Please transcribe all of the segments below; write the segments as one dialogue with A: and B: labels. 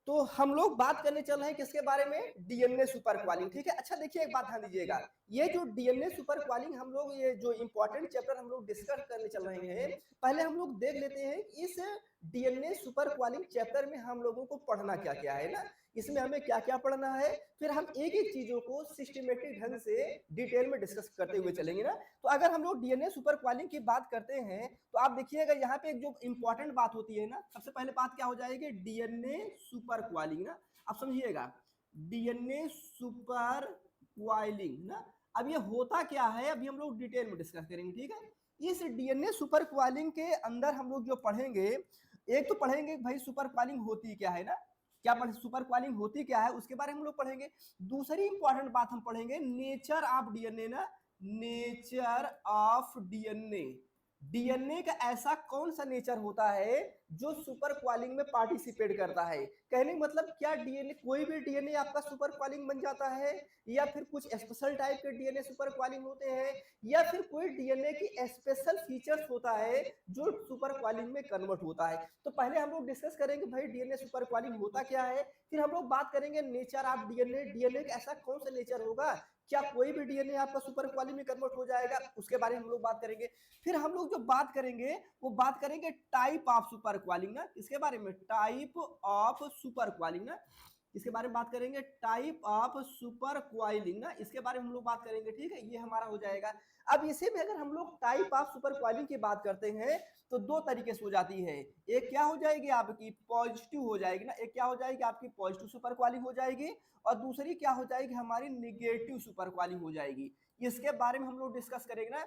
A: तो हम लोग बात करने चल रहे हैं किसके बारे में, डीएनए सुपर क्वालिंग। ठीक है, अच्छा देखिए एक बात ध्यान दीजिएगा, ये जो डीएनए सुपर क्वालिंग हम लोग, ये जो इंपॉर्टेंट चैप्टर हम लोग डिस्कस करने चल रहे हैं, पहले हम लोग देख लेते हैं इस डीएनए सुपर क्वालिंग चैप्टर में हम लोगों को पढ़ना क्या क्या है ना, इसमें हमें क्या क्या पढ़ना है, फिर हम एक एक चीजों को सिस्टमेटिक ढंग से डिटेल में डिस्कस करते हुए चलेंगे ना। तो अगर हम लोग डीएनए सुपर क्वालिंग की बात करते हैं तो आप देखिएगा यहाँ पे एक जो इंपॉर्टेंट बात होती है ना, सबसे पहले बात क्या हो जाएगी, डीएनए सुपर क्वालिंग ना। आप समझिएगा, डीएनए सुपर क्वाइलिंग ना, अब ये होता क्या है अभी हम लोग डिटेल में डिस्कस करेंगे। ठीक है, इस डीएनए सुपर क्वाइलिंग के अंदर हम लोग जो पढ़ेंगे, एक तो पढ़ेंगे भाई सुपर क्वाइलिंग होती क्या है ना, क्या पढ़े सुपर क्वाइलिंग होती क्या है उसके बारे में हम लोग पढ़ेंगे। दूसरी इंपॉर्टेंट बात हम पढ़ेंगे नेचर ऑफ डीएनए ना, नेचर ऑफ डीएनए, डीएनए का ऐसा कौन सा नेचर होता है जो सुपर क्वालिंग में पार्टिसिपेट करता है। कहने का मतलब क्या डीएनए, कोई भी डीएनए आपका सुपर क्वालिंग बन जाता है, या फिर कुछ स्पेशल टाइप के डीएनए सुपर क्वालिंग होते हैं, या फिर कोई डीएनए की स्पेशल फीचर्स होता है जो सुपर क्वालिंग में कन्वर्ट होता है। तो पहले हम लोग डिस्कस करेंगे भाई डीएनए सुपर क्वालिंग होता क्या है, फिर हम लोग बात करेंगे नेचर ऑफ डीएनए, डीएनए का ऐसा कौन सा नेचर होगा, क्या कोई भी डीएनए आपका सुपर क्वालिंग में कन्वर्ट हो जाएगा, उसके बारे में हम लोग बात करेंगे। फिर हम लोग जो बात करेंगे वो बात करेंगे टाइप ऑफ सुपर क्वालिंग ना, इसके बारे में टाइप ऑफ सुपर क्वालिंग ना, इसके बारे में बात करेंगे, टाइप ऑफ सुपर क्वाइलिंग ना, इसके बारे में हम लोग बात करेंगे। ठीक है, ये हमारा हो जाएगा। अब इसी में अगर हम लोग टाइप ऑफ सुपर क्वाइलिंग की बात करते हैं तो दो तरीके से हो जाती है, एक क्या हो जाएगी आपकी पॉजिटिव हो जाएगी ना, एक क्या हो जाएगी आपकी पॉजिटिव सुपर क्वाइलिंग हो जाएगी, और दूसरी क्या हो जाएगी हमारी निगेटिव सुपर क्वाइलिंग हो जाएगी। इसके बारे में हम लोग डिस्कस करेंगे ना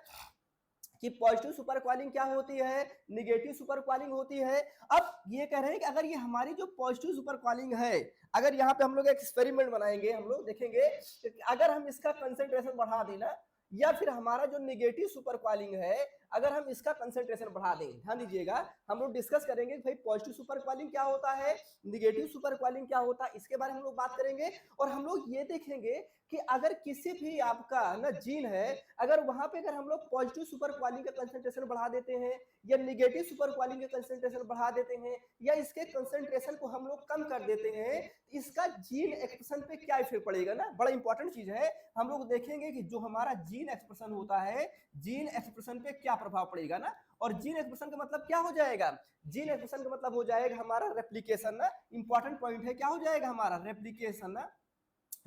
A: कि पॉजिटिव सुपर क्वालिंग क्या होती है, निगेटिव सुपर क्वालिंग होती है। अब ये कह रहे हैं कि अगर ये हमारी जो पॉजिटिव सुपर क्वालिंग है, अगर यहाँ पे हम लोग एक एक्सपेरिमेंट बनाएंगे, हम लोग देखेंगे कि अगर हम इसका कंसेंट्रेशन बढ़ा दें ना, या फिर हमारा जो निगेटिव सुपर क्वालिंग है अगर हम इसका कंसेंट्रेशन बढ़ा दें, ध्यान दीजिएगा हम लोग डिस्कस करेंगे भाई पॉजिटिव सुपर क्वालिंग क्या होता है, निगेटिव सुपर क्वालिंग क्या होता है, इसके बारे में हम लोग बात करेंगे। और हम लोग ये देखेंगे कि अगर किसी भी आपका ना जीन है, अगर वहां पे अगर हम लोग पॉजिटिव सुपर क्वालिंग का कंसेंट्रेशन बढ़ा देते हैं या निगेटिव सुपर क्वालिंग का कंसेंट्रेशन बढ़ा देते हैं या इसके कंसेंट्रेशन को हम लोग कम कर देते हैं, इसका जीन एक्सप्रेशन पे क्या इफेक्ट पड़ेगा ना, बड़ा इंपॉर्टेंट चीज है। हम लोग देखेंगे कि जो हमारा जीन एक्सप्रेशन होता है, जीन एक्सप्रेशन पे क्या प्रभाव पड़ेगा ना, और जीन एक्सप्रेशन का मतलब क्या हो जाएगा, जीन एक्सप्रेशन का मतलब हो जाएगा हमारा रेप्लिकेशन ना, इंपॉर्टेंट पॉइंट है, क्या हो जाएगा हमारा रेप्लिकेशन ना,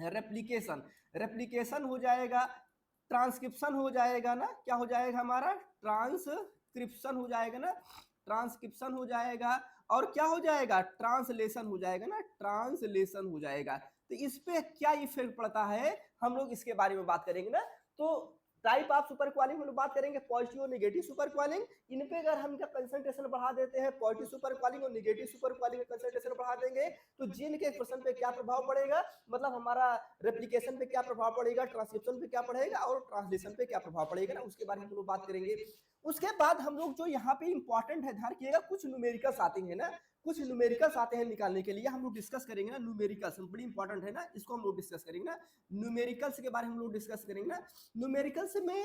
A: रेप्लिकेशन, रेप्लिकेशन हो जाएगा, ट्रांसक्रिप्शन हो जाएगा ना, क्या हो जाएगा हमारा ट्रांसक्रिप्शन हो जाएगा ना, ट्रांसक्रिप्शन हो जाएगा, और क्या हो जाएगा ट्रांसलेशन हो जाएगा ना, ट्रांसलेशन हो जाएगा। तो इस पे क्या इफेक्ट पड़ता है हम लोग इसके बारे में बात करेंगे ना। तो टाइप ऑफ सुपर क्वालिंग हम लोग बात करेंगे पॉजिटिव और नेगेटिव सुपर क्वालिंग, इन पे अगर हम इनका कंसंट्रेशन बढ़ा देते हैं, पॉजिटिव सुपर क्वालिंग और नेगेटिव सुपर क्वालिंग का कंसंट्रेशन बढ़ा देंगे तो जीन के एक्सप्रेशन पे क्या प्रभाव पड़ेगा, मतलब हमारा रेप्लिकेशन पे क्या प्रभाव पड़ेगा, ट्रांसक्रिप्शन पे क्या पड़ेगा और ट्रांसलेशन पे क्या प्रभाव पड़ेगा ना, उसके बारे में हम लोग बात करेंगे। उसके बाद हम लोग जो यहाँ पे इंपॉर्टेंट है ध्यान रखिएगा, कुछ न्यूमेरिकल्स आते हैं ना, कुछ न्यूमेरिकल्स आते हैं निकालने के लिए, हम लोग डिस्कस करेंगे ना, न्यूमेरिकल्स बड़ी इंपॉर्टेंट है ना, इसको हम लोग डिस्कस करेंगे ना, न्यूमेरिकल्स के बारे में हम लोग डिस्कस करेंगे ना। न्यूमेरिकल्स में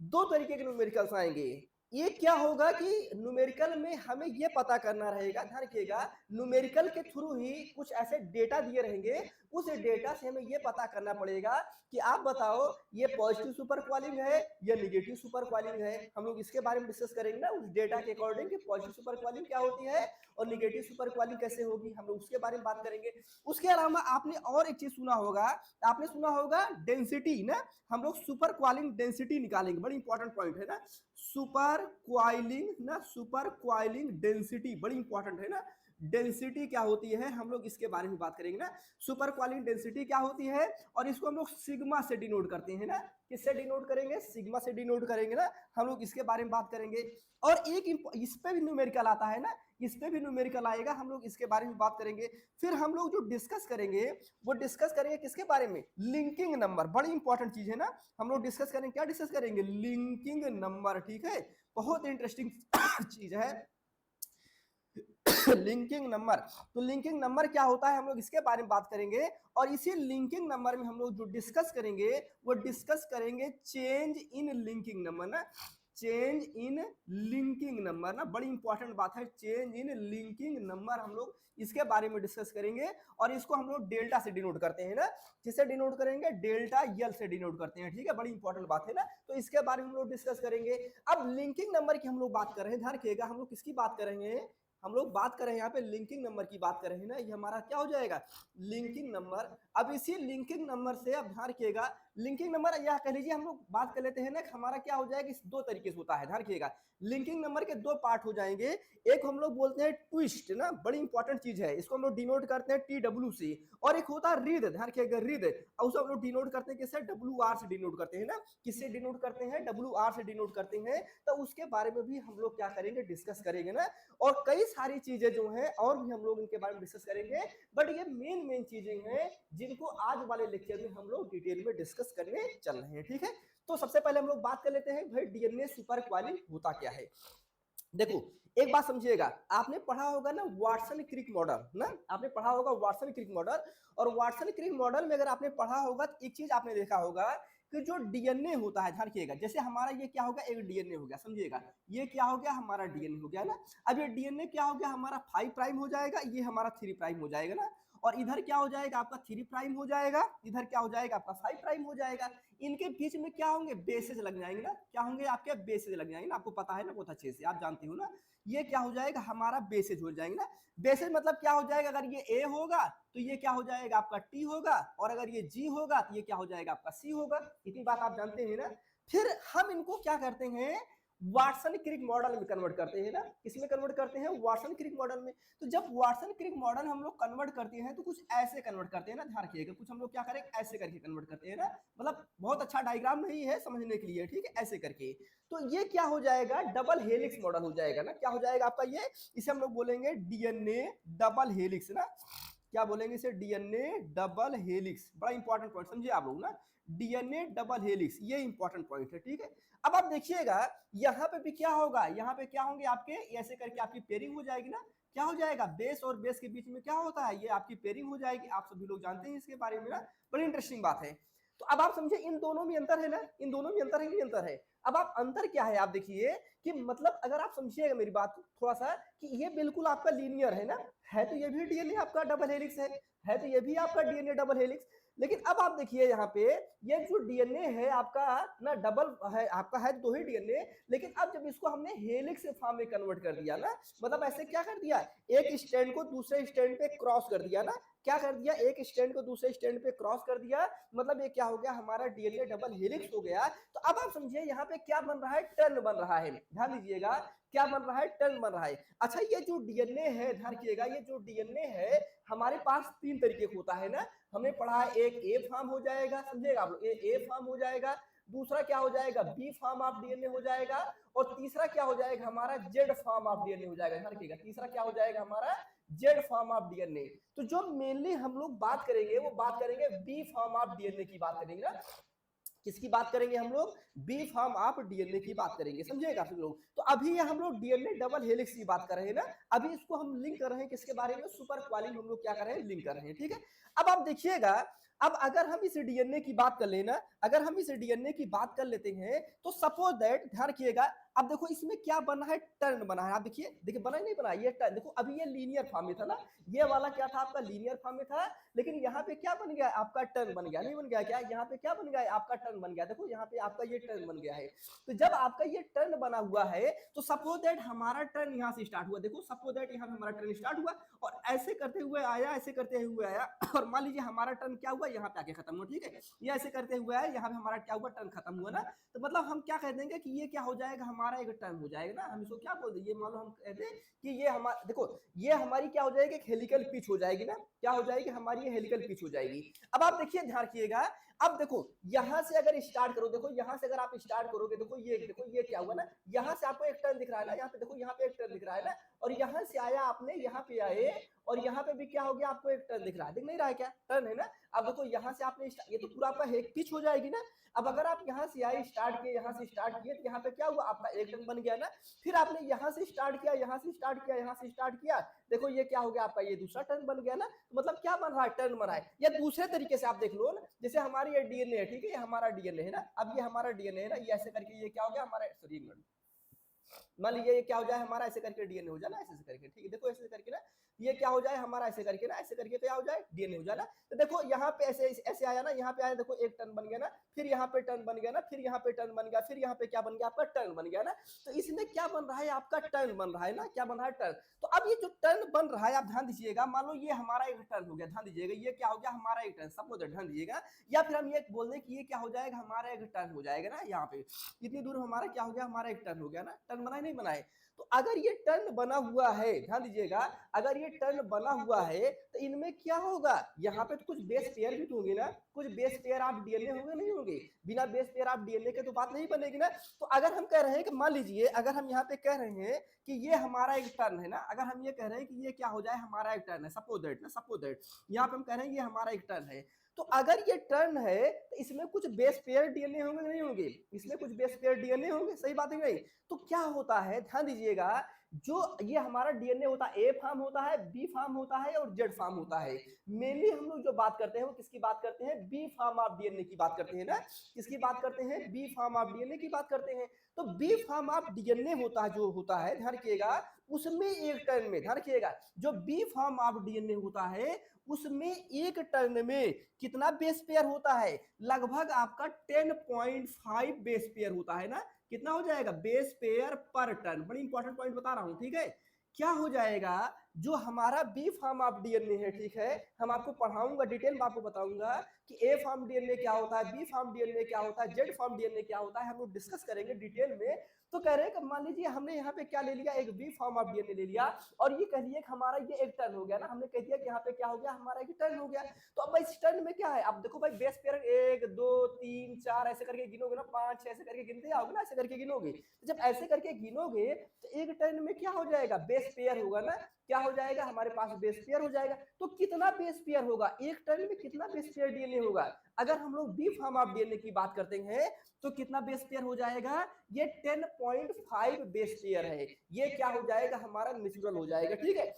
A: दो तरीके के न्यूमेरिकल्स आएंगे, एक क्या होगा कि न्यूमेरिकल में हमें यह पता करना रहेगा, ध्यान रखिएगा न्यूमेरिकल के थ्रू ही कुछ ऐसे डेटा दिए रहेंगे, उस डेटा से हमें यह पता करना पड़ेगा कि आप बताओ ये पॉजिटिव सुपर क्वालिंग है या निगेटिव सुपर क्वालिंग है। हम लोग इसके बारे में डिस्कस करेंगे ना उस डेटा के अकॉर्डिंग कि पॉजिटिव सुपर क्वालिंग क्या होती है और निगेटिव सुपर क्वालिंग कैसे होगी, हम लोग उसके बारे में बात करेंगे। उसके अलावा आपने और एक चीज सुना होगा, आपने सुना होगा डेंसिटी ना, हम लोग सुपर क्वालिंग डेंसिटी निकालेंगे, बड़ी इंपॉर्टेंट पॉइंट है ना, सुपर क्वाइलिंग ना, सुपर क्वाइलिंग डेंसिटी बड़ी इंपॉर्टेंट है ना, डेंसिटी क्या होती है हम लोग इसके बारे में बात करेंगे ना, सुपर क्वालिंग डेंसिटी क्या होती है, और इसको हम लोग सिग्मा से डिनोट करते हैं ना, किससे डिनोट करेंगे, सिग्मा से डिनोट करेंगे ना, हम लोग इसके बारे में बात करेंगे। और एक इस पे भी न्यूमेरिकल आता है ना, इस पे भी न्यूमेरिकल आएगा, हम लोग इसके बारे में बात करेंगे। फिर हम लोग जो डिस्कस करेंगे वो डिस्कस करेंगे किसके बारे में, लिंकिंग नंबर, बड़ी इंपॉर्टेंट चीज है ना, हम लोग डिस्कस करेंगे, क्या डिस्कस करेंगे, लिंकिंग नंबर, ठीक है, बहुत इंटरेस्टिंग चीज है लिंकिंग नंबर। तो लिंकिंग नंबर क्या होता है हम लोग इसके बारे में बात करेंगे, और इसी लिंकिंग नंबर में हम लोग जो डिस्कस करेंगे वो डिस्कस करेंगे चेंज इन लिंकिंग नंबर ना, चेंज इन लिंकिंग नंबर ना, बड़ी इंपॉर्टेंट बात है, चेंज इन लिंकिंग नंबर हम लोग इसके बारे में डिस्कस करेंगे। और इसको हम लोग डेल्टा से डिनोट करते हैं ना, किससे डिनोट करेंगे, डेल्टा यल से डिनोट करते हैं, ठीक है, बड़ी इंपॉर्टेंट बात है ना, तो इसके बारे में हम लोग डिस्कस करेंगे। अब लिंकिंग नंबर की हम लोग बात कर रहे हैं, ध्यान रखिएगा, हम लोग किसकी बात करेंगे, हम लोग बात कर रहे हैं यहाँ पे लिंकिंग नंबर की बात कर रहे हैं ना, ये हमारा क्या हो जाएगा, लिंकिंग नंबर। अब इसी लिंकिंग नंबर से अब ध्यान रखिएगा, लिंकिंग नंबर या कह लीजिए हम लोग बात कर लेते हैं ना, हमारा क्या हो जाएगा, इस दो तरीके से होता है, ध्यान रखिएगा, लिंकिंग नंबर के दो पार्ट हो जाएंगे। एक हम लोग बोलते हैं ट्विस्ट ना, बड़ी इंपॉर्टेंट चीज है, इसको हम लोग डिनोट करते हैं TW से। और एक होता है रिद, ध्यान रखिएगा रिद, और उसको हम लोग डिनोट करते हैं किससे, WR से डिनोट करते हैं ना, किससे डिनोट करते हैं, WR से डिनोट करते हैं। तो उसके बारे में भी हम लोग क्या करेंगे, डिस्कस करेंगे ना। और कई सारी चीजें जो हैं और भी हम लोग इनके बारे में डिस्कस करेंगे, बट ये मेन चीजें हैं जिनको आज वाले लेक्चर में हम लोग डिटेल में डिस्कस करने चल रहे हैं, ठीक है। तो सबसे पहले हम लोग बात कर लेते हैं भाई डीएनए सुपर क्वालिंग होता क्या है। देखो एक बात समझिएगा, आपने पढ़ा होगा ना वाटसन क्रिक मॉडल ना, आपने पढ़ा होगा वाटसन क्रिक मॉडल। और वाटसन क्रिक मॉडल में अगर आपने पढ़ा होगा तो एक चीज आपने देखा होगा कि जो डीएनए होता है, ध्यान रखिएगा, जैसे हमारा ये क्या होगा, एक डीएनए हो गया, समझिएगा, ये क्या हो गया, हमारा डीएनए हो गया ना। अब ये डीएनए क्या हो गया, हमारा 5 प्राइम हो जाएगा, ये हमारा 3 प्राइम हो जाएगा ना। और इधर क्या हो जाएगा, आपका 3 प्राइम हो जाएगा, इधर क्या हो जाएगा, आपका 5 प्राइम हो जाएगा। इनके बीच में क्या होंगे, बेसेस लग जाएंगे ना, क्या होंगे, आपके बेसेस लग जाएंगे ना, आपको पता है ना बहुत अच्छे से, आप जानते हो ना। ये क्या हो जाएगा, हमारा बेसेज हो जाएंगे ना। बेसेज मतलब क्या हो जाएगा, अगर ये ए होगा तो ये क्या हो जाएगा, आपका टी होगा, और अगर ये जी होगा तो ये क्या हो जाएगा, आपका सी होगा। इतनी बात आप जानते हैं ना। फिर हम इनको क्या करते हैं, वाटसन क्रिक मॉडल में कन्वर्ट करते हैं ना, किसमें कन्वर्ट करते हैं, वाटसन क्रिक मॉडल में। तो जब वाटसन क्रिक मॉडल हम लोग कन्वर्ट करते हैं तो कुछ ऐसे कन्वर्ट करते हैं ना, ध्यान रखिएगा, कुछ हम लोग क्या करें, ऐसे करके कन्वर्ट करते हैं ना, मतलब बहुत अच्छा डायग्राम नहीं है समझने के लिए, ठीक है, ऐसे करके। तो ये क्या हो जाएगा, डबल हेलिक्स मॉडल हो जाएगा ना, क्या हो जाएगा आपका ये, इसे हम लोग बोलेंगे डीएनए डबल हेलिक्स ना, क्या बोलेंगे इसे, डीएनए डबल हेलिक्स, बड़ा इंपॉर्टेंट पॉइंट समझिए आप लोग ना, डीएनए डबल हेलिक्स, ये इंपॉर्टेंट पॉइंट है, ठीक है। अब आप देखिएगा यहाँ पे भी क्या होगा, यहाँ पे क्या होंगे आपके, ऐसे करके आपकी पेयरिंग हो जाएगी ना, क्या हो जाएगा, बेस और बेस के बीच में क्या होता है, ये आपकी पेयरिंग हो जाएगी, आप सभी लोग जानते हैं इसके बारे में ना, बड़ी इंटरेस्टिंग बात है। तो अब आप समझे इन दोनों में अंतर है ना, इन दोनों में अंतर है, नहीं अंतर है। अब आप अंतर क्या है, आप देखिए कि मतलब अगर आप समझिएगा मेरी बात थोड़ा सा, कि ये बिल्कुल आपका लीनियर है ना, है तो ये भी डीएनए आपका डबल हेलिक्स है तो ये भी आपका डीएनए डबल हेलिक्स। लेकिन अब आप देखिए यहाँ पे ये जो डीएनए है आपका ना, डबल है आपका, है दो ही डीएनए, लेकिन अब जब इसको हमने हेलिक्स फॉर्म में कन्वर्ट कर दिया ना, मतलब ऐसे क्या कर दिया, एक स्टैंड को दूसरे स्टैंड पे क्रॉस कर दिया ना, क्या कर दिया, एक स्टैंड को दूसरे स्टैंड पे क्रॉस कर दिया, मतलब ये क्या हो गया, हमारा डीएनए डबल हेलिक्स हो गया। तो अब आप समझिए यहाँ पे क्या बन रहा है, टर्न बन रहा है, ध्यान दीजिएगा, क्या बन रहा है, टर्न बन रहा है। अच्छा ये जो डीएनए है, ध्यान रखिएगा, ये जो डीएनए है हमारे पास 3 तरीके का होता है ना, हमने पढ़ा है, एक ए फॉर्म हो जाएगा, समझिएगा आप लोग, ए फॉर्म हो जाएगा, दूसरा क्या हो जाएगा, बी फॉर्म ऑफ डीएनए हो जाएगा, और तीसरा क्या हो जाएगा, हमारा जेड फॉर्म ऑफ डीएनए हो जाएगा, ध्यान रखिएगा, तीसरा क्या हो जाएगा, हमारा जेड फॉर्म ऑफ डीएनए। तो जो मेनली हम लोग बात करेंगे वो बात करेंगे बी फॉर्म ऑफ डीएनए की बात करेंगे ना, किसकी बात करेंगे हम लोग, बी फॉर्म ऑफ डीएनए की बात करेंगे, समझिएगा आप लोग। तो अभी हम लोग डीएनए डबल हेलिक्स की बात कर रहे हैं ना, अभी इसको हम लिंक कर रहे हैं किसके बारे में, सुपर क्वालिंग हम लोग क्या कर रहे हैं, लिंक कर रहे हैं, ठीक है। अब आप देखिएगा, अब अगर हम इस डीएनए की बात कर लेना, अगर हम इस डीएनए की बात कर लेते हैं तो सपोज दैट, ध्यान रखिएगा, अब देखो इसमें क्या बना है, टर्न बना है, आप देखिए, देखिए बना नहीं बना, ये टर्न देखो, अभी ये लीनियर फॉर्म में था ना, ये वाला क्या था आपका, लीनियर फॉर्म में था, लेकिन यहाँ पे क्या बन गया, आपका टर्न बन गया, नहीं बन गया क्या, यहाँ पे क्या बन गया, आपका टर्न बन गया, देखो यहाँ पे आपका ये टर्न बन गया है। तो जब आपका ये टर्न बना हुआ है तो सपोज दैट हमारा टर्न यहाँ से स्टार्ट हुआ, देखो सपोज दैट यहाँ पे हमारा टर्न स्टार्ट हुआ और ऐसे करते हुए आया, ऐसे करते हुए आया, और मान लीजिए हमारा टर्न क्या हुआ, यहाँ पे आके खत्म हुआ, ठीक है, ये ऐसे करते हुए आया, यहाँ पे हमारा क्या हुआ, टर्न खत्म हुआ ना। तो मतलब हम क्या कह देंगे कि ये क्या हो जाएगा, हमारा एक टर्न हो जाएगा ना, हम इसको क्या बोल देंगे, मान लो हम कहते हैं कि ये हमारा, देखो ये हमारी क्या हो जाएगी, एक हेलिकल पिच हो जाएगी ना, क्या हो जाएगी, हमारी ये हेलिकल पिच हो जाएगी। अब आप देखिए, ध्यान रखिएगा, अब देखो यहां से अगर स्टार्ट करो, देखो यहां से अगर आप स्टार्ट करोगे, देखो ये क्या हुआ ना, यहां से आपको एक टर्न दिख रहा है ना, यहाँ पे देखो, यहाँ पे एक टर्न दिख रहा है ना, और यहां से आया आपने, यहाँ पे आए, और यहाँ पे भी क्या हो गया, आपको एक टर्न दिख रहा है, दिख नहीं रहा है क्या, टर्न है ना। अब देखो यहाँ से आपने, ये तो पूरा आपका पिच हो जाएगी ना। अब अगर आप यहाँ से आए, स्टार्ट किए, यहाँ से स्टार्ट किए, तो यहाँ पे क्या हुआ, आपका एक टर्न बन गया ना। फिर आपने यहाँ से स्टार्ट किया, यहाँ से स्टार्ट किया, यहाँ से स्टार्ट किया, देखो ये क्या हो गया, आपका ये दूसरा टर्न बन गया ना। तो मतलब क्या बन रहा है, टर्न बन रहा है। या दूसरे तरीके से आप देख लो ना, जैसे हमारे हमारी ये डीएनए है, ठीक है, ये हमारा डीएनए है ना। अब ये हमारा डीएनए है ना, ये ऐसे करके ये क्या हो गया हमारा, सॉरी मान लीजिए ये क्या हो जाए हमारा, ऐसे करके डीएनए हो जाए ना, ऐसे करके, ठीक है, देखो ऐसे करके ना, ये क्या हो जाए हमारा, ऐसे करके ना, ऐसे करके क्या हो जाए, डीएनए हो जाए ना। तो देखो यहाँ पे ऐसे ऐसे आया ना, यहाँ पे आया, देखो एक टर्न बन गया ना, फिर यहाँ पे टर्न बन गया ना, फिर यहाँ पे टर्न बन गया, फिर यहाँ पे क्या बन गया आपका, टर्न बन गया ना। तो इसमें क्या बन रहा है आपका, टर्न बन रहा है ना, क्या बन रहा है, टर्न। तो अब ये जो टर्न बन रहा है, आप ध्यान दीजिएगा, मान लो ये हमारा एक टर्न हो गया, ध्यान दीजिएगा, ये क्या हो गया हमारा एक टर्न, सपोज ध्यान दीजिएगा, या फिर हम ये बोल दें कि ये क्या हो जाएगा हमारा एक टर्न हो जाएगा ना, यहाँ पे इतनी दूर हमारा क्या हो गया, हमारा एक टर्न हो गया ना, टर्न बनाए नहीं बनाए। तो अगर ये टर्न बना हुआ है, ध्यान दीजिएगा, अगर ये टर्न बना हुआ है तो इनमें क्या होगा, यहाँ पे तो कुछ बेस पेयर भी तो होंगे ना, कुछ बेस पेयर आप डीएनए होंगे नहीं होंगे, बिना बेस पेयर आप डीएनए के तो बात नहीं बनेगी ना। तो अगर हम कह रहे हैं कि मान लीजिए, अगर हम यहाँ पे कह रहे हैं कि ये हमारा एक टर्न है ना, अगर हम ये कह रहे हैं कि ये क्या हो जाए हमारा एक टर्न है, सपोज दैट ना, सपोज दैट यहाँ पे हम कह रहे हैं ये हमारा एक टर्न है। तो अगर ये टर्न है तो इसमें कुछ बेस पेयर डीएनए होंगे नहीं होंगे, इसमें कुछ बेस पेयर डीएनए होंगे, सही बात है नहीं। तो क्या होता है, ध्यान दीजिएगा, जो ये हमारा डीएनए होता है, ए फॉर्म होता है, बी फॉर्म होता है और जेड फॉर्म होता है। मेनली हम लोग जो बात करते हैं वो किसकी बात करते हैं, बी फॉर्म ऑफ डीएनए की बात करते हैं ना, किसकी बात करते हैं, बी फॉर्म ऑफ डीएनए की बात करते हैं। तो बी फॉर्म ऑफ डीएनए होता है, जो होता है, ध्यान रखिएगा, उसमें एक टर्न में, ध्यान रखिएगा, जो बी फॉर्म ऑफ डीएनए होता है उसमें एक टर्न में कितना बेस पेयर होता है, लगभग आपका 10.5 बेस पेयर होता है ना। कितना हो जाएगा बेस पेयर पर टर्न, बड़ी इंपॉर्टेंट पॉइंट बता रहा हूं, ठीक है। क्या हो जाएगा, जो हमारा बी फॉर्म ऑफ डीएनए है, ठीक है, हम आपको पढ़ाऊंगा डिटेल में, आपको बताऊंगा कि ए फॉर्म डीएनए क्या होता है, बी फॉर्म डीएनए क्या होता है, जेड फॉर्म डीएनए क्या होता है, हम लोग डिस्कस करेंगे डिटेल में। तो कह रहे हैं कि मान लीजिए हमने यहाँ पे क्या ले लिया, एक बी फॉर्म ऑफ डीएनए ले लिया, और ये कह लिया कि हमारा ये एक टर्न हो गया ना, हमने कह दिया कि यहाँ पे क्या हो गया हमारा एक टर्न हो गया। तो अब इस टर्न में क्या है, अब देखो भाई बेस पेयर 1 2 3 4 ऐसे करके गिनोगे ना, 5 6 ऐसे करके गिनते आओगे ना, ऐसे करके गिनोगे। तो जब ऐसे करके गिनोगे तो एक टर्न में क्या हो जाएगा, बेस पेयर होगा ना, क्या हो जाएगा हमारे पास बेस पेयर हो जाएगा। तो कितना बेस पेयर होगा, एक टर्न में कितना बेस पेयर डीएनए होगा, अगर हम लोग बी फॉर्म ऑफ डीएनए की बात करते हैं तो कितना बेस पेयर हो जाएगा, ये 10.5 बेस पेयर है, ये क्या हो जाएगा हमारा नेचुरल हो जाएगा, ठीक है।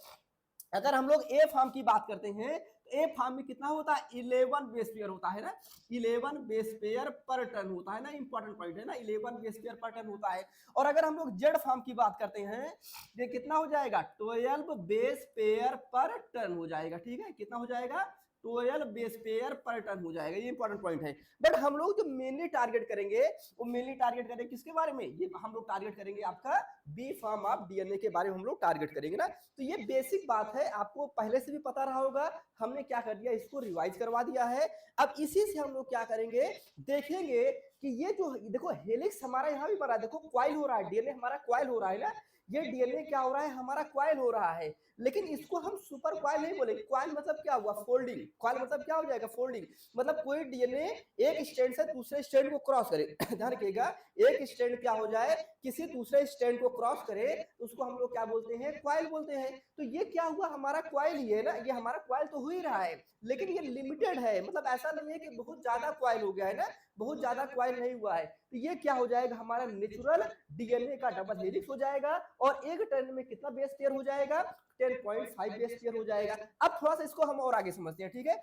A: अगर हम लोग ए फार्म की बात करते हैं तो ए फार्म में कितना होता है, 11 बेस पेयर होता है ना, 11 बेस पेयर पर टर्न होता है ना, इंपॉर्टेंट पॉइंट है ना, 11 बेस पेयर पर टर्न होता है। और अगर हम लोग जेड फार्म की बात करते हैं ये कितना हो जाएगा, 12 बेस पेयर पर टर्न हो जाएगा, ठीक है, कितना हो जाएगा, 12 बेस पेयर पर टर्न हो जाएगा, ये इंपॉर्टेंट पॉइंट है। बट हम लोग जो मेनली टारगेट करेंगे वो मेनली टारगेट करेंगे किसके बारे में, ये हम लोग टारगेट करेंगे आपका बी फॉर्म ऑफ डीएनए के बारे में हम लोग टारगेट करेंगे ना। तो ये बेसिक बात है, आपको पहले से भी पता रहा होगा, हमने क्या कर दिया, इसको रिवाइज करवा दिया है। अब इसी से हम लोग क्या करेंगे, देखेंगे कि ये जो देखो हेलिक्स हमारा यहाँ भी बना है, देखो क्वाइल हो रहा है, डीएनए हमारा क्वाइल हो रहा है ना, ये डीएनए क्या हो रहा है हमारा क्वाइल हो रहा है। लेकिन इसको हम सुपर क्वाइल नहीं बोलेंगे, क्वाइल मतलब क्या हुआ, फोल्डिंग, क्वाइल मतलब क्या हो जाएगा, फोल्डिंग, मतलब कोई डीएनए एक स्ट्रैंड से दूसरे स्ट्रैंड को क्रॉस करे, ध्यान रखिएगा, एक स्ट्रैंड क्या हो जाए किसी दूसरे स्ट्रैंड को क्रॉस करे तो उसको हम लोग क्या बोलते हैं, क्वाइल बोलते हैं। तो ये क्या हुआ हमारा क्वाइल ही है ना, ये हमारा क्वाइल तो हो ही रहा है, लेकिन ये लिमिटेड है, मतलब ऐसा नहीं है कि बहुत ज्यादा क्वाइल हो गया है ना, बहुत ज्यादा क्वाइल नहीं हुआ है। तो ये क्या हो जाएगा हमारा नेचुरल डीएनए का डबल हेलिक्स हो जाएगा, और एक टर्न में कितना बेस पेयर हो जाएगा, 10.5 बेस पेयर हो जाएगा। अब थोड़ा सा इसको हम और आगे समझते हैं, ठीक है,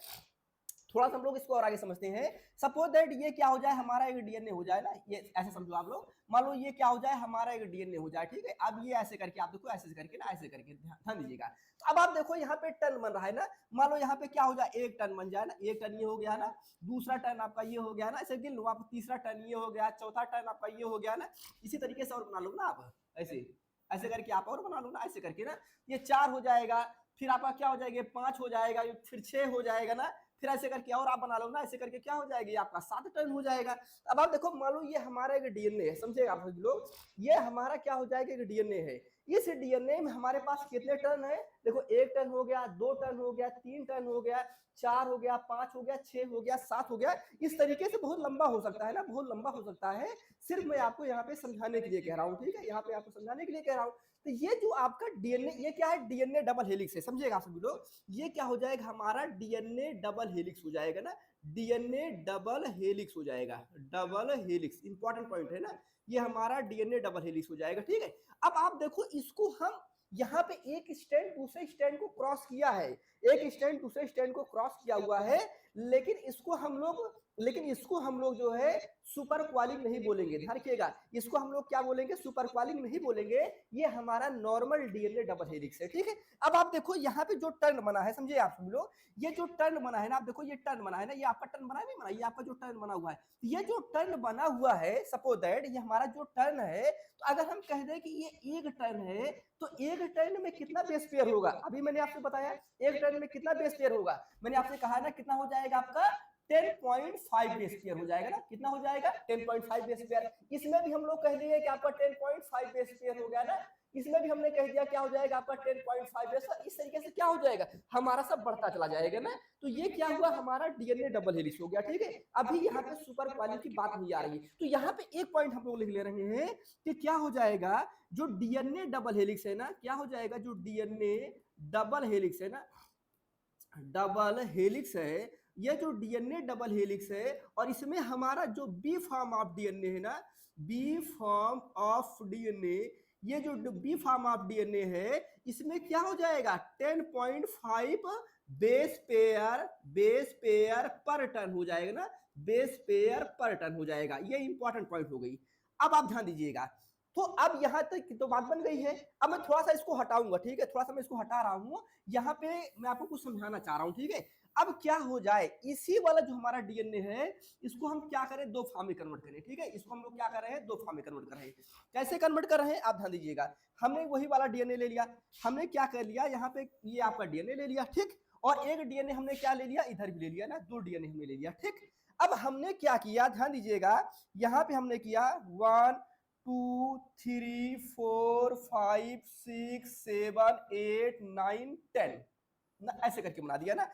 A: थोड़ा सा हम लोग इसको और आगे समझते हैं। सपोज दैट ये क्या हो जाए हमारा एक डीएनए हो जाए ना, ये ऐसे समझो आप लोग, मान लो ये क्या हो जाए हमारा एक डीएनए हो जाए, ठीक है। अब ये ऐसे करके आप देखो, ऐसे करके ना, ऐसे करके ध्यान दीजिएगा। तो अब आप देखो यहाँ पे टर्न बन रहा है ना, मान लो यहाँ पे क्या हो जाए, एक टर्न बन जाए ना, एक टर्न ये हो गया ना, दूसरा टर्न आपका ये हो गया ना, ऐसे गिन लो आप, तीसरा टर्न ये हो गया, चौथा टर्न आपका ये हो गया ना, इसी तरीके से और बना लो ना आप, ऐसे ऐसे करके आप और बना लो ना, ऐसे करके ना, ये 4 हो जाएगा, फिर आपका क्या हो जाएगा 5 हो जाएगा, फिर 6 हो जाएगा ना, फिर ऐसे करके और आप बना लो ना, ऐसे करके क्या हो जाएगी आपका 7 टर्न हो जाएगा। अब आप देखो मान लो ये हमारा एक डीएनए है, समझिएगा आप लोग, ये हमारा क्या हो जाएगा एक डीएनए है, इस डीएनए में हमारे पास कितने टर्न है, देखो 1 टर्न हो गया, 2 टर्न हो गया, 3 टर्न हो गया, 4 हो गया, 5 हो गया, 6 हो गया, 7 हो गया, इस तरीके से बहुत लंबा हो सकता है ना, बहुत लंबा हो सकता है। सिर्फ मैं आपको यहाँ पे समझाने के लिए कह रहा हूँ, ठीक है, यहाँ पे आपको समझाने के लिए कह रहा हूँ। तो ये जो आपका डीएनए, ये क्या है, डीएनए डबल हेलिक्स है, समझिएगा आप सभी लोग, ये क्या हो जाएगा हमारा डीएनए डबल हेलिक्स हो जाएगा ना, डीएनए डबल हेलिक्स हो जाएगा, डबल हेलिक्स इंपॉर्टेंट पॉइंट है ना, ये हमारा डीएनए डबल हेलिक्स हो जाएगा, ठीक है। अब आप देखो इसको हम यहाँ पे एक स्टैंड दूसरे स्टैंड को क्रॉस किया है, एक स्टैंड दूसरे स्टैंड को क्रॉस किया हुआ है, लेकिन इसको हम लोग लेकिन इसको हम लोग जो है सुपर क्वालिंग नहीं बोलेंगे, ध्यान रखिएगा, इसको हम लोग क्या बोलेंगे, सुपर क्वालिंग नहीं बोलेंगे, ये हमारा नॉर्मल डीएनए डबल हेलिक्स है, ठीक है। अब आप देखो यहाँ पे जो टर्न बना है, समझे आप सब लोग, ये जो टर्न बना है ना, आप देखो ये टर्न बना है ना, ये आपका टर्न बना है नहीं बना, ये आपका जो टर्न बना हुआ है, ये जो टर्न बना हुआ है, सपोज दैट ये हमारा जो टर्न है, तो अगर हम कह दें कि ये एक टर्न है, तो एक टर्न में कितना बेस पेयर होगा, अभी मैंने आपसे बताया एक टर्न में कितना बेस पेयर होगा, मैंने आपसे कहा ना कितना हो जाएगा आपका 10.5 बेस पेयर हो जाएगा ना, कितना हो जाएगा 10.5 बेस पेयर। इसमें भी हम लोग कह दिए कि आपका 10.5 बेस पेयर हो गया ना, इसमें भी हमने कह दिया क्या हो जाएगा आपका 10.5 बेस। इस तरीके से क्या हो जाएगा हमारा सब बढ़ता चला जाएगा ना, तो ये क्या हुआ हमारा डीएनए डबल हेलिक्स हो गया, ठीक है। अभी यहाँ पे सुपर क्वालिटी की बात नहीं आ रही, तो यहाँ पे एक पॉइंट हम लोग लिख ले रहे हैं कि क्या हो जाएगा जो डीएनए डबल हेलिक्स है ना, क्या हो जाएगा जो डीएनए डबल हेलिक्स है ना, डबल हेलिक्स है, ये जो डीएनए डबल हेलिक्स है, और इसमें हमारा जो बी फॉर्म ऑफ डीएनए है ना, बी फॉर्म ऑफ डीएनए, ये जो बी फॉर्म ऑफ डीएनए है, इसमें क्या हो जाएगा 10.5 बेस पेयर पर टन हो जाएगा ना, बेस पेयर पर टन हो जाएगा, ये इंपॉर्टेंट पॉइंट हो गई। अब आप ध्यान दीजिएगा, तो अब यहां तक तो बात बन गई है, अब मैं थोड़ा सा इसको हटाऊंगा, ठीक है, थोड़ा सा मैं इसको हटा रहा हूं, यहाँ पे मैं आपको कुछ समझाना चाह रहा हूं, ठीक है। अब क्या हो जाए, इसी वाला जो हमारा डीएनए है, इसको हम क्या करें, दो फॉर्म में कन्वर्ट करें, ठीक है, इसको हम लोग क्या कर रहे हैं, दो फॉर्म में कन्वर्ट कर रहे हैं। कैसे कन्वर्ट कर रहे हैं आप ध्यान दीजिएगा, हमने वही वाला डीएनए ले लिया, हमने क्या कर लिया यहाँ पे, ये आपका डीएनए ले लिया, ठीक, और एक डीएनए हमने क्या ले लिया, इधर भी ले लिया ना, दो डीएनए हमने ले लिया, ठीक। अब हमने क्या किया, ध्यान दीजिएगा, यहाँ पे हमने किया 1 2 3 4 5 6 7 8 9 10 ना, ऐसे करके बना दिया ना।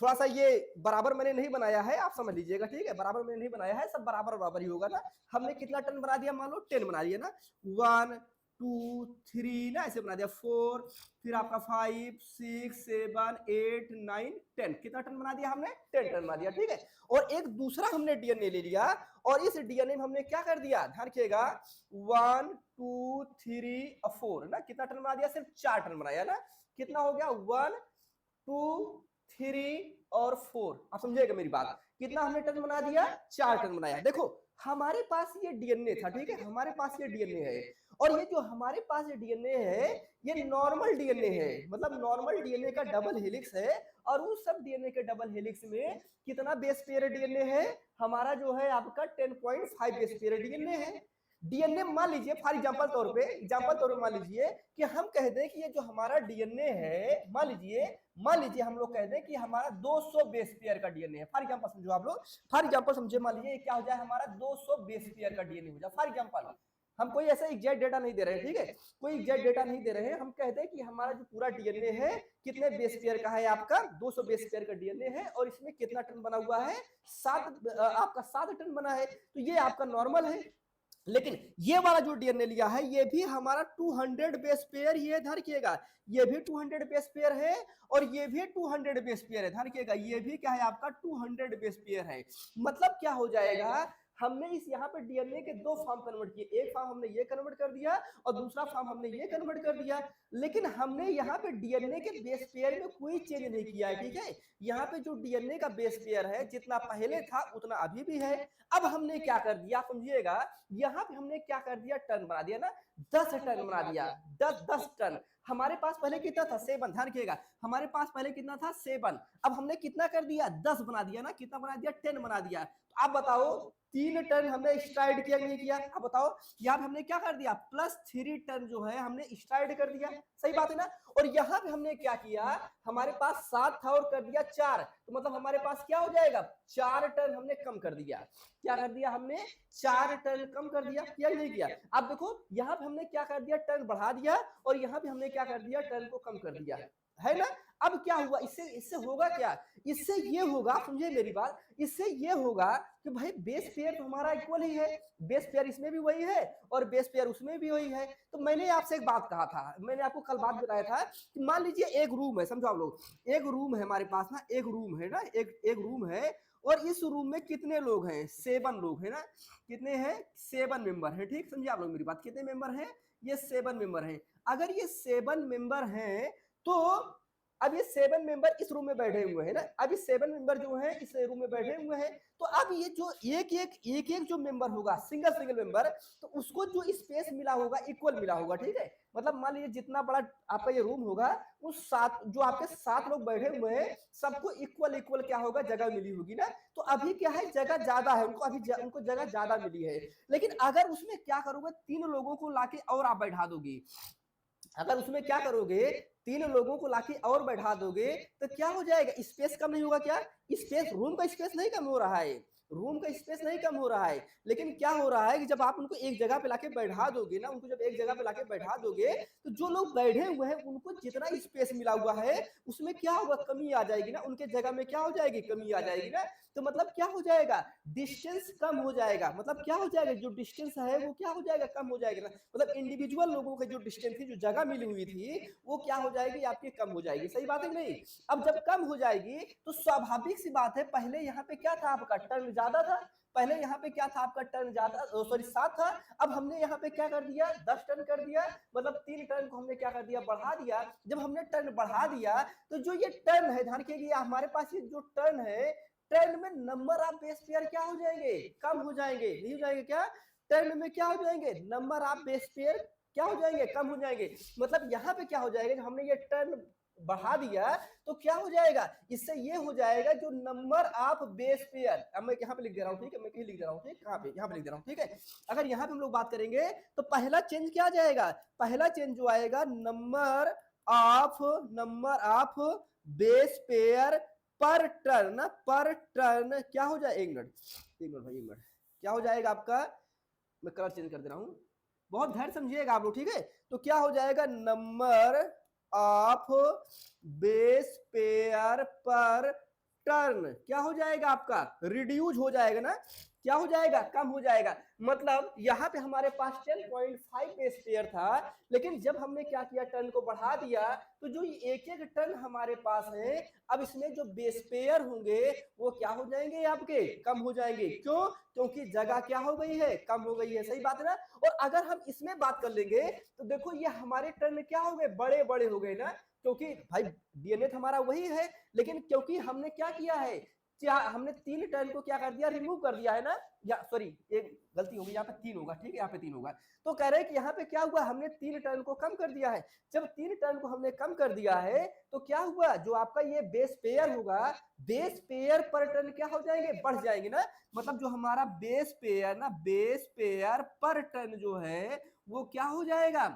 A: थोड़ा सा ये बराबर मैंने नहीं बनाया है, आप समझ लीजिएगा, ठीक है, बराबर मैंने नहीं बनाया है, सब बराबर बराबर ही होगा ना। हमने कितना टन बना दिया, मान लो 10 बना दिया ना, 1 2 3 ना, ऐसे बना दिया 4, फिर आपका 5 6 7 8 9 10, कितना टन बना दिया हमने, 10 टन बना दिया, ठीक है। और एक दूसरा हमने डीएनए ले लिया, और इस डीएनए में हमने क्या कर दिया, ध्यान रखिएगा, 1 2 3 4 ना, कितना टन बना दिया, सिर्फ 4 टन बनाया ना, कितना हो गया 1 2 3 और 4, आप समझिएगा मेरी बात, कितना हमने टन बना दिया, 4 टन बनाया। देखो हमारे पास ये डीएनए था, ठीक है, हमारे पास ये डीएनए है, और ये जो हमारे पास ये डीएनए है, ये नॉर्मल डीएनए है, मतलब नॉर्मल डीएनए का डबल हेलिक्स है, और उस सब डीएनए के डबल हेलिक्स में कितना बेस पेयर डीएनए है, हमारा जो है आपका 10.5 बेस पेयर डीएनए है। डीएनए मान लीजिए फॉर एग्जांपल तौर पे मान लीजिए कि हम कह दें कि ये जो हमारा डीएनए है, मान लीजिए हम लोग कह दें कि हमारा 200 बेस पेयर का डीएनए है, फॉर एग्जांपल समझो आप लोग, फॉर एग्जांपल समझे, मान लीजिए क्या हो जाए हमारा 200 बेस पेयर का डीएनए हो जाए, फॉर एग्जांपल, हम कोई ऐसा एग्जैक्ट डेटा नहीं दे रहे हैं, ठीक है, कोई एग्जैक्ट डेटा नहीं दे रहे हैं, हम कहते हैं कि हमारा जो पूरा डीएनए है कितने बेस पेयर का है, आपका 200 बेस पेयर का डीएनए है, और इसमें कितना टन बना हुआ है, 7 टन बना है, तो ये आपका नॉर्मल है। लेकिन ये वाला जो डीएनए लिया है, ये भी हमारा 200 बेस पेयर ही है, ध्यान रखिएगा, ये भी 200 बेस पेयर है, और ये भी 200 बेस पेयर है, ध्यान रखिएगा, ये भी क्या है आपका 200 बेस पेयर है। मतलब क्या हो जाएगा, हमने इस यहाँ पे डीएनए के दो फॉर्म कन्वर्ट किए, एक फॉर्म हमने ये कन्वर्ट कर दिया, और दूसरा फॉर्म हमने ये कन्वर्ट कर दिया, लेकिन हमने यहाँ पे डीएनए के बेस पेयर में कोई चेंज नहीं किया है, ठीक है। यहाँ पे जो डीएनए का बेस पेयर है, जितना पहले था उतना अभी भी है। अब हमने क्या कर दिया समझिएगा, यहाँ पे हमने क्या कर दिया, टन बना दिया ना, 10 टन बना दिया, 10 टन। हमारे पास पहले कितना था, 7, ध्यान रखिएगा, हमारे पास पहले कितना था, 7, अब हमने कितना कर दिया, 10 बना दिया ना, कितना बना दिया, 10 बना दिया। तो आप बताओ 3 टन हमने स्ट्राइड किया नहीं किया, अब बताओ, यहाँ पे हमने क्या कर दिया, +3 टन जो है हमने स्ट्राइड कर दिया, सही बात है ना। और यहाँ पे हमने क्या किया, हमारे पास 7 था और कर दिया 4, तो मतलब हमारे पास क्या हो जाएगा, 4 टन हमने कम कर दिया, क्या कर दिया हमने, 4 टन कम कर दिया, किया नहीं किया। अब देखो यहाँ पे हमने क्या कर दिया, टन बढ़ा दिया, और यहाँ पे हमने क्या कर दिया, टन को कम कर दिया, है ना। अब क्या हुआ, इससे होगा क्या, इससे ये होगा, समझे मेरी बात, इससे ये होगा कि भाई बेस पेयर तो हमारा इक्वल ही है, बेस पेयर इसमें भी वही है और बेस पेयर उसमें भी वही है। तो मैंने आपसे एक बात कहा था, मैंने आपको कल बात बताया था कि मान लीजिए एक रूम है, समझो आप लोग, एक रूम है हमारे पास ना, एक रूम है ना, एक रूम है, और इस रूम में कितने लोग हैं, 7 लोग है ना, कितने हैं, 7 मेंबर है, ठीक, समझे आप लोग मेरी बात, कितने मेंबर हैं, ये 7 मेंबर हैं। अगर ये 7 मेंबर हैं, तो अब ये 7 मेंबर इस रूम में बैठे हुए हैं ना, अब ये 7 मेंबर जो हैं इस रूम में बैठे हुए हैं, तो अब ये जो एक जो मेंबर होगा, सिंगल मेंबर, तो उसको जो स्पेस मिला होगा इक्वल मिला होगा, ठीक है। मतलब मान लीजिए जितना बड़ा आपका ये रूम होगा, उस 7 जो आपके 7 लोग बैठे हुए हैं, सबको इक्वल इक्वल क्या होगा, जगह मिली होगी ना। तो अभी क्या है, जगह ज्यादा है उनको, उनको जगह ज्यादा मिली है। लेकिन अगर उसमें क्या करोगे, 3 लोगों को लाके और आप बैठा दोगे, अगर उसमें क्या करोगे, 3 लोगों को लाके और बैठा दोगे, तो क्या हो जाएगा, स्पेस कम नहीं होगा क्या, स्पेस, रूम का स्पेस नहीं कम हो रहा है, रूम का स्पेस नहीं कम हो रहा है। लेकिन क्या हो रहा है कि जब आप उनको एक जगह पे लाके बैठा दोगे ना, उनको जब एक जगह पे लाके बैठा दोगे, तो जो लोग बैठे हुए हैं उनको जितना स्पेस मिला हुआ है उसमें क्या होगा, कमी आ जाएगी ना, उनके जगह में क्या हो जाएगी, कमी आ जाएगी ना। तो मतलब क्या हो जाएगा, डिस्टेंस कम हो जाएगा, मतलब क्या हो जाएगा, जो डिस्टेंस है वो क्या हो जाएगा, कम हो जाएगा ना। मतलब इंडिविजुअल लोगों का जो डिस्टेंस थी, जो जगह मिली हुई थी, वो क्या हो जाएगी, आपकी कम हो जाएगी। सही बात है कि नहीं। अब जब कम हो जाएगी तो स्वाभाविक सी बात है, पहले यहाँ पे क्या था, आपका टर्न ज्यादा था, पहले यहाँ पे क्या था, आपका टर्न ज्यादा, सॉरी 7 था। अब हमने यहाँ पे क्या कर दिया, 10 टर्न कर दिया, मतलब 3 टर्न को हमने क्या कर दिया, बढ़ा दिया। जब हमने टर्न बढ़ा दिया, तो जो ये टर्न है, ध्यान रखिए, हमारे पास ये जो टर्न है, टर्न में नंबर ऑफ बेस पेयर क्या हो जाएंगे, कम हो जाएंगे, नहीं हो जाएंगे क्या, टर्न में क्या हो जाएंगे, नंबर ऑफ बेस पेयर क्या हो जाएंगे, कम हो जाएंगे। मतलब यहाँ पे क्या हो जाएगा, जब हमने ये टर्न बढ़ा दिया, तो क्या हो जाएगा, इससे ये हो जाएगा, जो नंबर ऑफ बेस पेयर, अब मैं यहाँ पे लिख दे रहा हूँ, ठीक है, मैं कहीं लिख दे रहा हूँ, ठीक, कहाँ पे, यहाँ पे लिख दे रहा हूँ, ठीक है। अगर यहाँ पे हम लोग बात करेंगे, तो पहला चेंज क्या आ जाएगा, पहला चेंज जो आएगा, नंबर ऑफ बेस पेयर पर टर्न, पर टर्न क्या हो जाए, एक मिनट भाई, एक मिनट, क्या हो जाएगा आपका, मैं कलर चेंज कर दे रहा हूं, बहुत ध्यान समझिएगा आप लोग, ठीक है। तो क्या हो जाएगा, नंबर ऑफ बेस पेयर पर टर्न क्या हो जाएगा, आपका रिड्यूस हो जाएगा ना, क्या हो जाएगा, कम हो जाएगा। मतलब यहाँ पे हमारे पास 10.5 बेस पेयर था, लेकिन जब हमने क्या किया, टर्न को बढ़ा दिया, तो जो एक एक टर्न हमारे पास है, अब इसमें जो बेस पेयर होंगे वो क्या हो जाएंगे, आपके कम हो जाएंगे। क्यों, क्योंकि जगह क्या हो गई है, कम हो गई है। सही बात है ना। और अगर हम इसमें बात कर लेंगे, तो देखो ये हमारे टर्न क्या हो गए, बड़े बड़े हो गए ना, क्योंकि भाई डीएनए हमारा वही है, लेकिन क्योंकि हमने क्या किया है, हमने 3 टर्न को क्या कर दिया, रिमूव कर दिया है ना, या सॉरी एक गलती होगी, यहाँ पे 3 होगा, ठीक है, यहाँ पे 3 होगा। तो कह रहे हैं कि यहाँ पे क्या हुआ, हमने 3 टर्न को कम कर दिया है। जब 3 टर्न को हमने कम कर दिया है, तो क्या हुआ, जो आपका ये बेस पेयर होगा, बेस पेयर पर टर्न क्या हो जाएंगे, बढ़ जाएंगे ना। मतलब जो हमारा बेस पेयर ना, बेस पेयर पर टर्न जो है वो क्या हो जाएगा,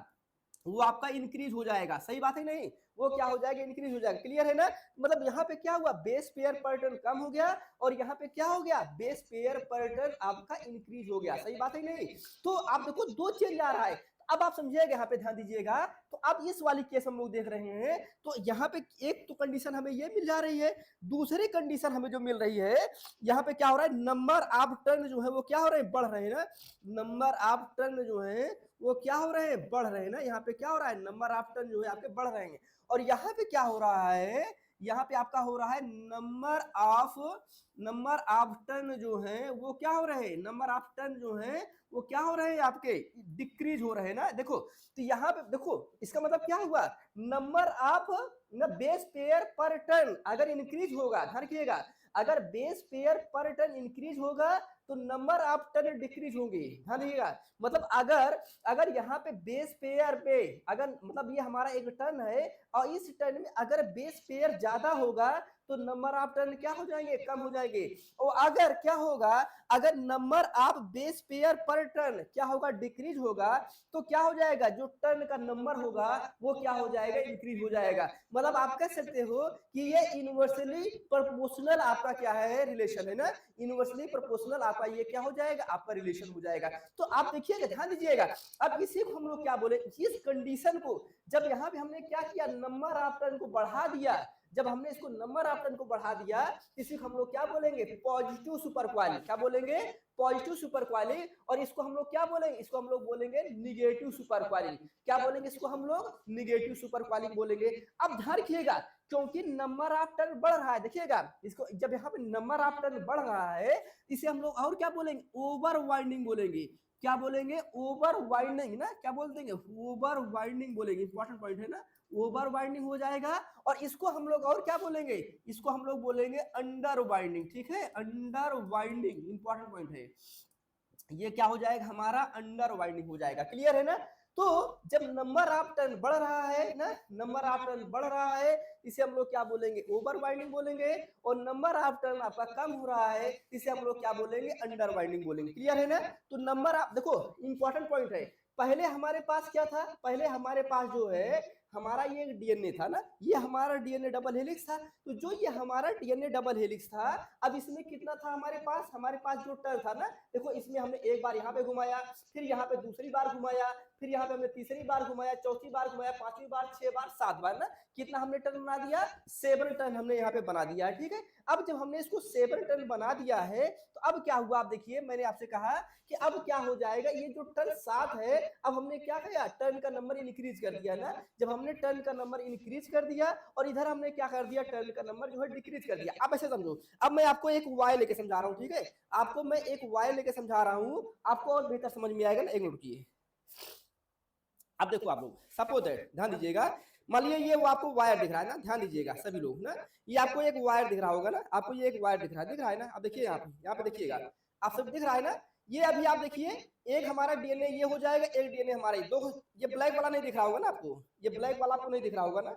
A: वो आपका इंक्रीज हो जाएगा। सही बात है नहीं, वो क्या हो जाएगा, इंक्रीज हो जाएगा। क्लियर है ना। मतलब यहाँ पे क्या हुआ, बेस पेयर पर टर्न कम हो गया, और यहाँ पे क्या हो गया, बेस पेयर पर टर्न आपका इंक्रीज हो गया। सही बात है नहीं। तो आप देखो 2 चेंज आ रहा है। अब आप समझिएगा, यहाँ पे ध्यान दीजिएगा। तो अब इस वाली केस हम लोग देख रहे हैं, तो यहाँ पे एक तो कंडीशन हमें ये मिल जा रही है, दूसरी कंडीशन हमें जो मिल रही है, यहाँ पे क्या हो रहा है, नंबर ऑफ टर्न जो है वो क्या हो रहे हैं, बढ़ रहे हैं ना। नंबर ऑफ टर्न जो है वो क्या हो रहे हैं, बढ़ रहे हैं ना। यहाँ पे क्या हो रहा है, नंबर ऑफ टर्न जो है आपके बढ़ रहे हैं। और यहाँ पे क्या हो रहा है, यहाँ पे आपका हो रहा है नंबर ऑफ टर्न जो है वो क्या हो रहे हैं, नंबर ऑफ टर्न जो है वो क्या हो रहे हैं, आपके डिक्रीज हो रहे हैं ना। देखो, तो यहाँ पे देखो, इसका मतलब क्या हुआ, नंबर ऑफ न बेस पेयर पर टर्न अगर इंक्रीज होगा, ध्यान रखिएगा, अगर बेस पेयर पर टर्न इंक्रीज होगा, तो नंबर ऑफ टर्न डिक्रीज होंगे। ध्यान रखिएगा। मतलब अगर यहाँ पे बेस पेयर पे, अगर मतलब ये हमारा एक टर्न है, और इस टर्न में अगर बेस पेयर ज्यादा होगा, तो नंबर ऑफ टर्न क्या हो जाएंगे, कम हो जाएंगे। और अगर क्या होगा, अगर नंबर ऑफ बेस पेयर पर टर्न क्या होगा, डिक्रीज होगा, तो क्या हो जाएगा, जो टर्न का नंबर होगा वो क्या हो जाएगा, इंक्रीज हो जाएगा। मतलब आप कह सकते हो कि ये इनवर्सली प्रोपोर्शनल आपका क्या है, रिलेशन है ना। इनवर्सली प्रोपोर्शनल आपका ये क्या हो जाएगा, आपका रिलेशन हो जाएगा। तो आप देखिएगा, ध्यान दीजिएगा। अब इसी को हम लोग क्या बोले, इस कंडीशन को जब यहाँ पे हमने क्या किया, नंबर ऑफ टर्न को बढ़ा दिया, जब हमने इसको नंबर ऑफ टर्न को बढ़ा दिया, इसी को हम लोग क्या बोलेंगे, पॉजिटिव सुपर क्वाली। क्या बोलेंगे, पॉजिटिव सुपर क्वाली। और इसको हम लोग क्या बोलेंगे, इसको हम लोग बोलेंगे निगेटिव सुपर क्वाली। क्या बोलेंगे, इसको हम लोग निगेटिव सुपर क्वाली बोलेंगे। अब ध्यान रखिएगा, क्योंकि नंबर ऑफ टर्न बढ़ रहा है, देखिएगा इसको, जब यहाँ पे नंबर ऑफ टर्न बढ़ रहा है, इसे हम लोग और क्या बोलेंगे, ओवर वाइंडिंग बोलेंगे। क्या बोलेंगे, ओवर वाइंडिंग ना, क्या बोल देंगे, ओवर वाइंडिंग बोलेंगे। इंपॉर्टेंट पॉइंट है ना, ओवर वाइंडिंग हो जाएगा। और इसको हम लोग और क्या बोलेंगे, इसको हम लोग बोलेंगे अंडर वाइंडिंग, ठीक है, अंडर वाइंडिंग इंपॉर्टेंट पॉइंट है। ये क्या हो जाएगा हमारा अंडर वाइंडिंग हो जाएगा, क्लियर है ना। तो जब नंबर ऑफ टर्न बढ़ रहा है ना, नंबर ऑफ टर्न बढ़ रहा है, इसे हम लोग क्या बोलेंगे, ओवर वाइंडिंग बोलेंगे। और नंबर ऑफ टर्न आपका कम हो रहा है, इसे हम लोग क्या बोलेंगे, अंडर वाइंडिंग बोलेंगे, क्लियर है ना। तो नंबर ऑफ, देखो इंपॉर्टेंट पॉइंट है, पहले हमारे पास क्या था, पहले हमारे पास जो है हमारा ये डीएनए था ना, ये हमारा डीएनए डबल हेलिक्स था। तो जो ये हमारा डीएनए डबल हेलिक्स था, अब इसमें कितना था हमारे पास जो टर्न था ना, देखो इसमें हमने एक बार यहाँ पे घुमाया, फिर यहाँ पे दूसरी बार घुमाया, फिर यहाँ पे हमने तीसरी बार घुमाया, चौथी बार घुमाया, पांचवी बार, 6 बार, 7 बार ना, कितना हमने टर्न बना दिया, 7 टर्न हमने यहाँ पे बना दिया है, ठीक है। अब जब हमने इसको 7 टर्न बना दिया है, तो अब क्या हुआ, आप देखिए मैंने आपसे कहा कि अब क्या हो जाएगा, ये जो टर्न 7 है, अब हमने क्या किया, टर्न का नंबर इंक्रीज कर दिया ना। जब हमने टर्न का नंबर इंक्रीज कर दिया और इधर हमने क्या कर दिया, टर्न का नंबर जो है डिक्रीज कर दिया। अब ऐसे समझो, अब मैं आपको एक वाई लेके समझा रहा हूँ, ठीक है, आपको मैं एक वाई लेके समझा रहा हूँ, आपको और बेहतर समझ में आएगा ना, एक मिनट की। अब देखो आप लोग, सपोज दैट, ध्यान दीजिएगा, मान लीजिए ये वो आपको वायर दिख रहा है ना, ध्यान दीजिएगा सभी लोग ना, ये आपको एक वायर दिख रहा होगा ना, आपको ये एक वायर दिख रहा है ना, अब देखिए यहाँ पे देखिएगा, आप सब दिख रहा है ना। ये अभी आप देखिए, एक हमारा डीएनए ये हो जाएगा, एक डीएनए हमारा ये दो, ये ब्लैक वाला नहीं दिख रहा होगा ना आपको, ये ब्लैक वाला आपको नहीं दिख रहा होगा ना,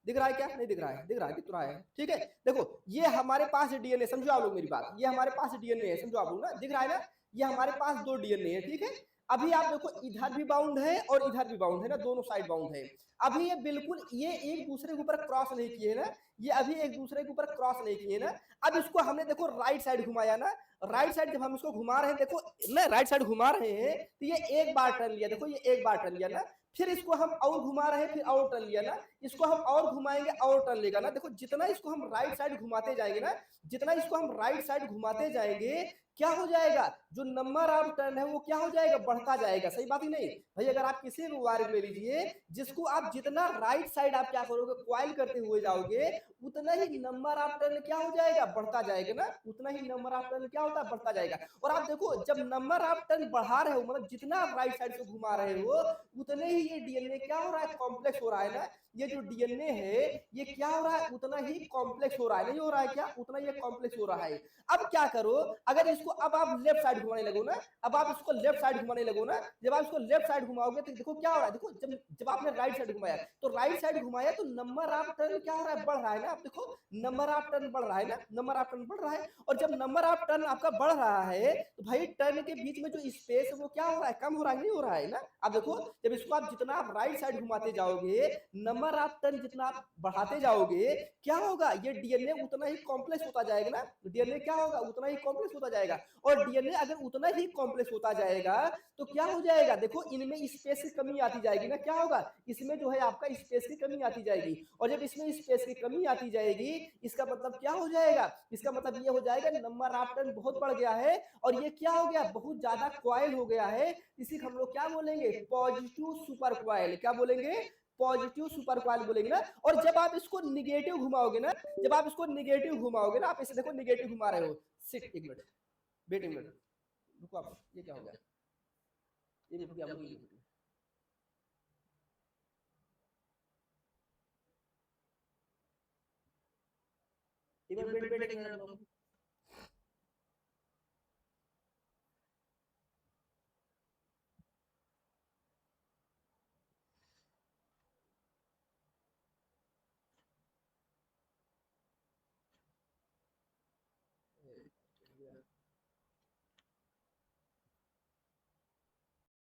A: दिख रहा है क्या, नहीं दिख रहा है, दिख रहा है, दिख रहा है, ठीक है। देखो ये हमारे पास डीएनए, समझो आप लोग मेरी बात, ये हमारे पास डीएनए है, समझो आप लोग ना, दिख रहा है ना, ये हमारे पास 2 डीएनए है, ठीक है। अभी आप देखो इधर भी बाउंड है और इधर भी बाउंड है ना, दोनों साइड बाउंड है। अभी ये बिल्कुल ये एक दूसरे के ऊपर क्रॉस नहीं किए ना, ये अभी एक दूसरे के ऊपर क्रॉस नहीं किए ना। अब इसको हमने देखो राइट साइड घुमाया ना, राइट साइड जब हम इसको घुमा रहे हैं, देखो ना राइट साइड घुमा रहे हैं, तो ये एक बार टर्न लिया, देखो ये एक बार टर्न लिया ना, फिर इसको हम और घुमा रहे हैं, फिर और टर्न लिया ना, इसको हम और घुमाएंगे और टर्न लेगा ना। देखो जितना इसको हम राइट साइड घुमाते जाएंगे ना, जितना इसको हम राइट साइड घुमाते जाएंगे, क्या हो जाएगा, जो नंबर ऑफ टर्न है वो क्या हो जाएगा, बढ़ता जाएगा, सही बात ही नहीं भाई। अगर आप किसी भी वायर ले लीजिए, जिसको आप जितना राइट साइड आप क्या करोगे, क्वाइल करते हुए जाओगे, उतना ही नंबर ऑफ टर्न क्या हो जाएगा, बढ़ता जाएगा ना, उतना ही नंबर ऑफ टर्न क्या होता है, बढ़ता जाएगा। और आप देखो जब नंबर ऑफ टर्न बढ़ा रहे हो, मतलब जितना आप राइट साइड से घुमा रहे हो, उतने ही ये डीएनए क्या हो रहा है, कॉम्प्लेक्स हो रहा है ना। ये जो डीएनए है ये क्या हो रहा है, उतना ही कॉम्प्लेक्स हो रहा है, नहीं हो रहा है क्या, उतना ये कॉम्प्लेक्स हो रहा है। अब क्या करो, अगर इसको अब आप लेफ्ट साइड घुमाने लगो ना, अब आप इसको लेफ्ट साइड घुमाने लगो ना, जब आप इसको लेफ्ट साइड घुमाओगे तो देखो क्या हो रहा है, देखो जब जब आपने राइट साइड घुमाया, तो राइट साइड घुमाया तो नंबर ऑफ टर्न क्या हो रहा है, बढ़ रहा है ना। आप देखो नंबर ऑफ टर्न बढ़ रहा है ना, नंबर ऑफ टर्न बढ़ रहा है। और जब नंबर ऑफ टर्न आपका बढ़ रहा है, तो भाई टर्न के बीच में जो स्पेस है वो क्या हो रहा है, कम हो रहा है, नहीं हो रहा है ना। आप देखो जब इसको आप जितना आप राइट साइड घुमाते जाओगे, नंबर ऑफ टर्न जितना आप बढ़ाते जाओगे, क्या होगा, ये डीएनए उतना ही कॉम्प्लेक्स होता जाएगा ना, डीएनए क्या होगा, उतना ही कॉम्प्लेक्स होता जाएगा। और डीएनए अगर उतना ही कॉम्प्लेक्स होता जाएगा, तो क्या हो जाएगा, देखो इनमें स्पेस की कमी आती जाएगी ना, क्या होगा, इसमें जो है आपका स्पेस की कमी आती जाएगी। और जब इसमें स्पेस की कमी आती जाएगी, इसका मतलब क्या हो जाएगा, इसका मतलब ये हो जाएगा नंबर ऑफ टर्न बहुत बढ़ गया है, और ये क्या हो गया, बहुत ज्यादा क्वाइल हो गया है। इसी हम लोग क्या बोलेंगे, पॉजिटिव सुपर क्वाइल, क्या बोलेंगे, पॉजिटिव सुपर क्वाइल बोलेंगे ना। और जब आप इसको निगेटिव घुमाओगे ना, जब आप इसको निगेटिव घुमाओगे ना, आप इसे देखो निगेटिव घुमा रहे हो, सिट एक मिनट, वेट एक मिनट, रुको आप, ये क्या हो गया, ये रुक गया, एक मिनट वेट वेट एक मिनट,